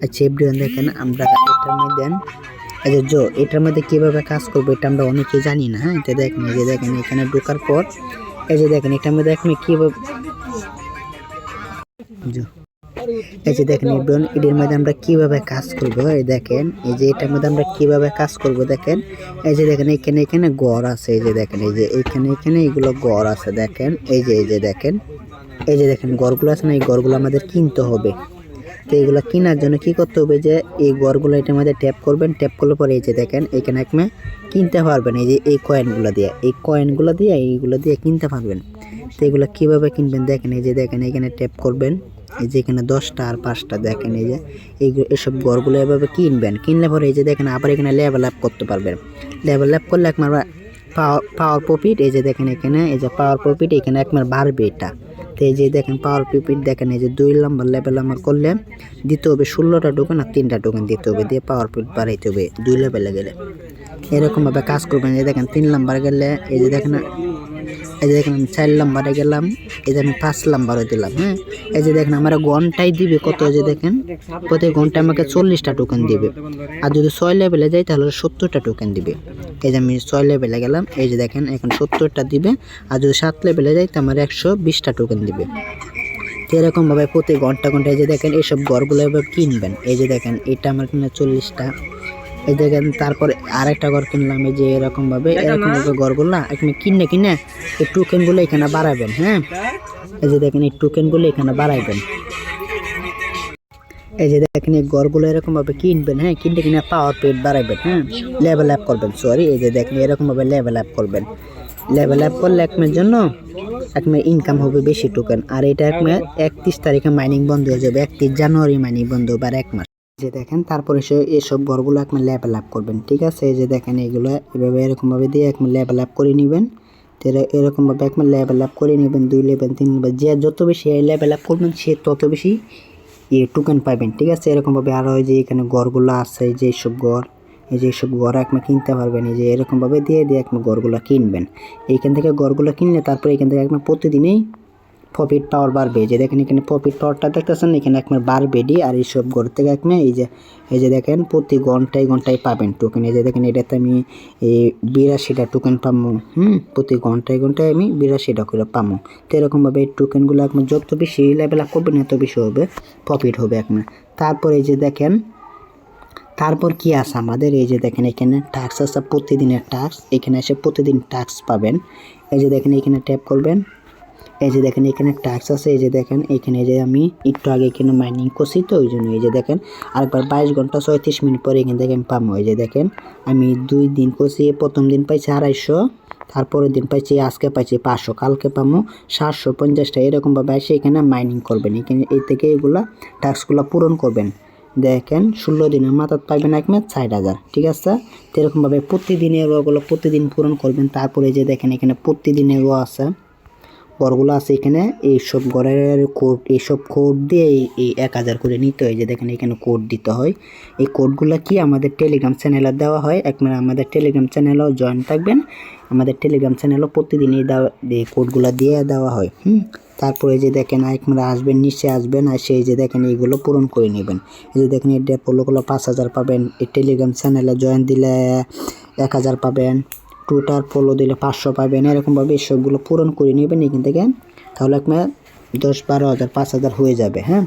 আচ্ছা এভরিওয়ান দেখেন আমরা এটার মধ্যে এটার মধ্যে কিভাবে কাজ করবো এটা আমরা অনেকেই জানি না। হ্যাঁ, এটা দেখেন এই যে দেখেন এখানে ঢোকার পর এই যে দেখেন এটার মধ্যে আপনি কিভাবে এই যে দেখেন এভরিওয়ান এটার মধ্যে আমরা কিভাবে কাজ করবো। এই দেখেন এই যে এটার মধ্যে আমরা কিভাবে কাজ করবো দেখেন এই যে দেখেন এখানে ঘর আছে। এই যে দেখেন এই যে এখানে এগুলো ঘর আছে দেখেন এই যে দেখেন ঘরগুলো আছে না, এই ঘরগুলো আমাদের কিনতে হবে। তো এইগুলো কেনার জন্য কি করতে হবে যে এই ঘরগুলো এটার মধ্যে ট্যাপ করবেন, ট্যাপ করলে পরে এই যে দেখেন এখানে আপনি কিনতে পারবেন। এই যে এই কয়েনগুলো দিয়ে এইগুলো দিয়ে কিনতে পারবেন। তো এগুলো কীভাবে কিনবেন দেখেন এই যে দেখেন এখানে ট্যাপ করবেন, এই যে এখানে 10টা আর 5টা দেখেন এই যে এইসব ঘরগুলো এভাবে কিনবেন। কিনলে পরে এই যে দেখেন আবার এখানে লেভেল আপ করতে পারবেন। লেভেল আপ করলে একবার পাওয়ার প্রফিট এই যে দেখেন এখানে এই যে পাওয়ার প্রফিট এখানে একবার বাড়বে এটা। তো এই যে দেখেন পাওয়ার প্রফিট দেখেন এই যে 2 নম্বর লেভেল আমার করলে দিতে হবে 16টা টোকেন আর 3টা টোকেন দিতে হবে, দিয়ে পাওয়ার প্রফিট বাড়াইতে হবে 2 লেভেলে গেলে। এরকমভাবে কাজ করবেন। এই দেখেন 3 নম্বরে গেলে এই যে দেখেন আমি 4 নম্বরে গেলাম, এই যে আমি 5 নম্বরে দিলাম। হ্যাঁ, এই যে দেখেন আমার ঘন্টায় দিবে কত, যে দেখেন প্রতি ঘন্টায় আমাকে 40টা টোকেন দিবে। আর যদি 6 লেভেলে যাই তাহলে 70টা টোকেন দিবে। এই যে আমি 6 লেভেলে গেলাম, এই যে দেখেন এখন 70টা দিবে। আর যদি 7 লেভেলে যাই তো আমার 120টা টোকেন দিবে। তো এরকমভাবে প্রতি ঘন্টায় যে দেখেন এইসব ঘরগুলো এভাবে কিনবেন। এই যে দেখেন এটা আমার কিনা 40টা। এই দেখেন তারপরে আরেকটা ঘর কিনলাম। এই যে এরকমভাবে ঘরগুলো এখানে কিনে এই টোকেনগুলো এখানে বাড়াবেন। হ্যাঁ, এই যে দেখেন এই টোকেনগুলো এখানে বাড়াইবেন। এই যে দেখেন এই ঘরগুলো এরকমভাবে কিনবেন। হ্যাঁ, কিনে পাওয়ার পেট বাড়াইবেন। হ্যাঁ, লেভেল আপ করবেন। এই যে দেখেন এরকমভাবে লেভেল আপ করবেন। লেভেল আপ করলে একমের জন্য একমের ইনকাম হবে বেশি টোকেন। আর এটা একমের 31 তারিখে মাইনিং বন্ধ হয়ে যাবে, 31 জানুয়ারি মাইনিং বন্ধ হবে আর 1 মাস। যে দেখেন তারপরে এসব ঘরগুলো আপনি লেভেল আপ করবেন। ঠিক আছে, এই যে দেখেন এগুলো এভাবে এরকমভাবে দিয়ে আপনি লেভেল আপ করে নেবেন। এরকমভাবে আপনি লেভেল আপ করে নেবেন 2 লেভেল 3 লেভেল। যে যত বেশি লেভেল আপ করবেন সে তত বেশি টোকেন পাবেন। ঠিক আছে, এরকমভাবে আরও যে এখানে ঘরগুলো আছে যে এইসব ঘর আপনি কিনতে পারবেন। এই যে এরকমভাবে দিয়ে আপনি ঘরগুলো কিনবেন। এইখান থেকে ঘরগুলো কিনলে তারপরে এখান থেকে আপনি প্রতিদিনই প্রফিট পাওয়ার বাড়বে। যে দেখেন এখানে প্রফিট পাওয়ারটা দেখতেছেন এখানে আপনার বাড়বে আর এইসব ঘর থেকে আপনি এই যে দেখেন প্রতি ঘন্টায় পাবেন টোকেন। এই যে দেখেন এটাতে আমি 82টা টোকেন পাবো। প্রতি ঘন্টায় আমি 82টা করে পাবো। তো এরকমভাবে এই টোকেনগুলো আপনি যত বেশি লেভেল আপ করবেন এত বেশি হবে প্রফিট হবে আপনার। তারপরে এই যে দেখেন তারপর কি আছে আমাদের, এই যে দেখেন এখানে টাস্ক আছে, প্রতিদিনের টাস্ক। এখানে এসে প্রতিদিন টাস্ক পাবেন। এই যে দেখেন এখানে ট্যাপ করবেন, এই যে দেখেন এখানে টাস্ক আছে। এই যে দেখেন এখানে যে আমি একটু আগে এখানে মাইনিং করছি তো ওই জন্য এই যে দেখেন আরেকবার 22 ঘন্টা 36 মিনিট পরে এখান থেকে আমি পাবো। এই যে দেখেন আমি 2 দিন করছি, প্রথম দিন পাইছি 250, তারপরের দিন পাইছি আজকে পাইছি 500, কালকে পাবো 750টা। এরকমভাবে এসে এখানে মাইনিং করবেন। এখানে এই থেকে এগুলা টাস্কগুলো পূরণ করবেন। দেখেন 16 দিনের মাথায় পাইবেন এক মেয়াদ 60,000। ঠিক আছে, তো এরকমভাবে প্রতিদিনের ওগুলো প্রতিদিন পূরণ করবেন। তারপরে যে দেখেন এখানে প্রতিদিনের আছে ঘরগুলো আছে, এখানে এইসব ঘরের কোড, এইসব কোড দিয়ে এই 1000 করে নিতে হয়। যে দেখেন এখানে কোড দিতে হয়। এই কোডগুলো কি আমাদের টেলিগ্রাম চ্যানেলে দেওয়া হয়। একবার আমাদের টেলিগ্রাম চ্যানেলেও জয়েন থাকবেন। আমাদের টেলিগ্রাম চ্যানেলও প্রতিদিনই এই কোডগুলো দিয়ে দেওয়া হয়। তারপরে যে দেখেন একবার আসবেন, নিচে আসবেন, আর সেই যে দেখেন এইগুলো পূরণ করে নেবেন। এই যে দেখেন এটা পড়লো 5000 পাবেন। এই টেলিগ্রাম চ্যানেলে জয়েন দিলে 1000 পাবেন। টুইটার ফলো দিলে 500 পাবেন। এরকমভাবে সবগুলো পূরণ করে নেবেন এখান থেকে। তাহলে আপনার 10-12,000 5,000 হয়ে যাবে। হ্যাঁ,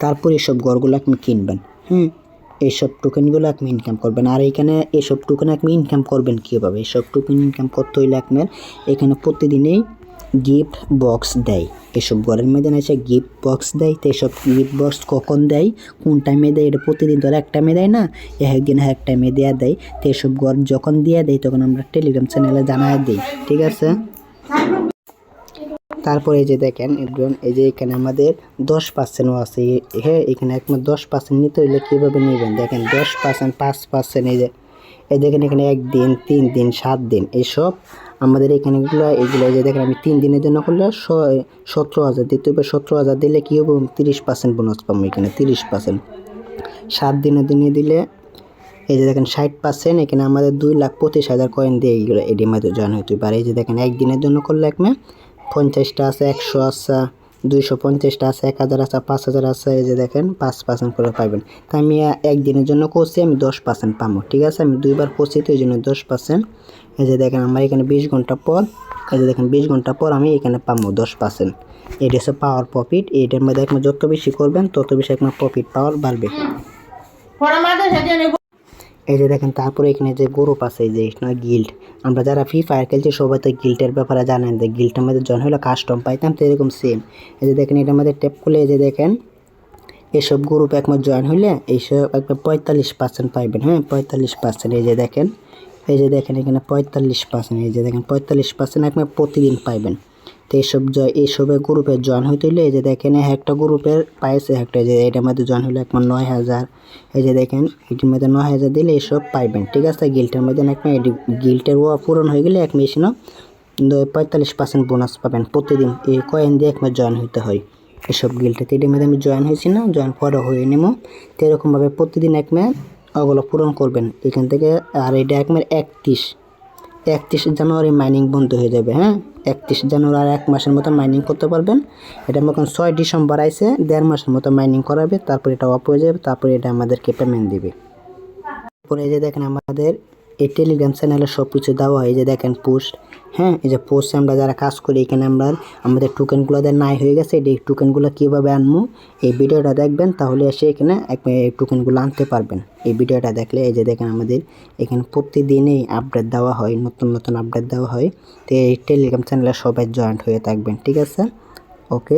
তারপর এইসব ঘরগুলো আপনি কিনবেন। এইসব টোকেনগুলো আপনি ইনকাম করবেন। আর এখানে এইসব টোকেন আপনি ইনকাম করবেন কীভাবে, এইসব টোকেন ইনকাম করতে হইলে আপনার এখানে প্রতিদিনই গিফট বক্স দেয়। এসব ঘরের মধ্যে এসে গিফট বক্স দেয়। তো এসব গিফট বক্স কখন দেয়, কোন টাইমে দেয়, এটা প্রতিদিন তো এক টাইমে দেয় না, একদিন এক টাইমে দেওয়া দেয়। তো এসব ঘর যখন দিয়ে দেয় তখন আমরা টেলিগ্রাম চ্যানেলে জানাই দিই। ঠিক আছে, তারপরে এই যে দেখেন এই যে এখানে আমাদের 10%ও আছে। হ্যাঁ, এখানে একমাত্র 10% নিতে হইলে কীভাবে নেবেন দেখেন 10%, 5%। এই দেখেন এখানে 1 দিন, 3 দিন, 7 দিন এইসব আমাদের এখানেগুলো এগুলো যে দেখেন আমি 3 দিনের জন্য করলে 17,000 দিতে হবে। 17,000 দিলে কী হবে 30% বোনাস পাবো এখানে 30%। 7 দিনের দিনে দিলে এই যে দেখেন 60%। এখানে আমাদের 2,25,000 কয়েন দিয়ে এইগুলো এটির মধ্যে জয়েন হতে পারে। এই যে দেখেন 1 দিনের জন্য করলে একমে 50টা আছে, 100 আছে, 250টা আছে, 1000 আছে, 5000 আছে, এই যে দেখেন 5% করে পাবেন। তা আমি একদিনের জন্য করছি, আমি 10% পাবো, ঠিক আছে। আমি 2বার করছি তো এই জন্য 10%। এই যে দেখেন আমার এখানে 20 ঘন্টা পর, এই যে দেখেন 20 ঘন্টা পর আমি এখানে পাবো 10%। এটা হচ্ছে পাওয়ার প্রফিট। এটার মধ্যে আপনি যত বেশি করবেন তত বেশি আপনার প্রফিট পাওয়ার বাড়বে। এই যে দেখেন তারপরে এখানে যে গ্রুপ আছে, এই যে গিল্ড, আমরা যারা ফ্রি ফায়ার খেলছি সবাই তো গিল্ডের ব্যাপারে জানেন, যে গিল্ডের মধ্যে জয়েন হলে কাস্টম পাইতাম, তো এরকম সেম। এই যে দেখেন এটার মধ্যে ট্যাপ করলে এই যে দেখেন এসব গ্রুপে একবার জয়েন হইলে এইসব একবার 45% পাইবেন, হ্যাঁ 45%। এই যে দেখেন, এই যে দেখেন এখানে 45%, এই যে দেখেন 45% একবার প্রতিদিন পাইবেন। তো এইসবের গ্রুপে জয়েন হইতে হইলে এই যে দেখেন একটা গ্রুপের পাইছে একটা, যে এটার মধ্যে জয়েন হইলে একবার 9000, এই যে দেখেন এটির মধ্যে 9000 দিলে এইসব পাইবেন, ঠিক আছে। গিল্টের মধ্যে একবার গিল্টের ও পূরণ হয়ে গেলে এক মেশিনও 45% বোনাস পাবেন প্রতিদিন। এই কয়েন দিয়ে একবার জয়েন হইতে হয় এসব গিল্ডে। এটির মধ্যে আমি জয়েন হয়েছি না, জয়েন পরে হয়ে নেবো। তো এরকমভাবে প্রতিদিন একবার ওগুলো পূরণ করবেন এখান থেকে। আর এটা একবার 31 জানুয়ারি মাইনিং বন্ধ হয়ে যাবে, হ্যাঁ 31 জানুয়ারি, আর 1 মাসের মতো মাইনিং করতে পারবেন। এটা এখন 6 ডিসেম্বর আইছে, 1.5 মাসের মতো মাইনিং করাবে, তারপর এটা অফ হয়ে যাবে, তারপরে এটা আমাদেরকে পেমেন্ট দিবে। তারপরে এই যে দেখেন আমাদের এই টেলিগ্রাম চ্যানেলে সব কিছু দেওয়া হয়, এই যে দেখেন পোস্ট, হ্যাঁ এই যে পোস্টে আমরা যারা কাজ করি এখানে আমাদের টোকেনগুলো নাই হয়ে গেছে, এই টোকেনগুলো কীভাবে আনবো এই ভিডিওটা দেখবেন, তাহলে এসে এখানে এই টোকেনগুলো আনতে পারবেন। এই ভিডিওটা দেখলে এই যে দেখেন আমাদের এখানে প্রতিদিনই আপডেট দেওয়া হয়, নতুন নতুন আপডেট দেওয়া হয়। তো এই টেলিগ্রাম চ্যানেলে সবাই জয়েন্ট হয়ে থাকবেন, ঠিক আছে, ওকে।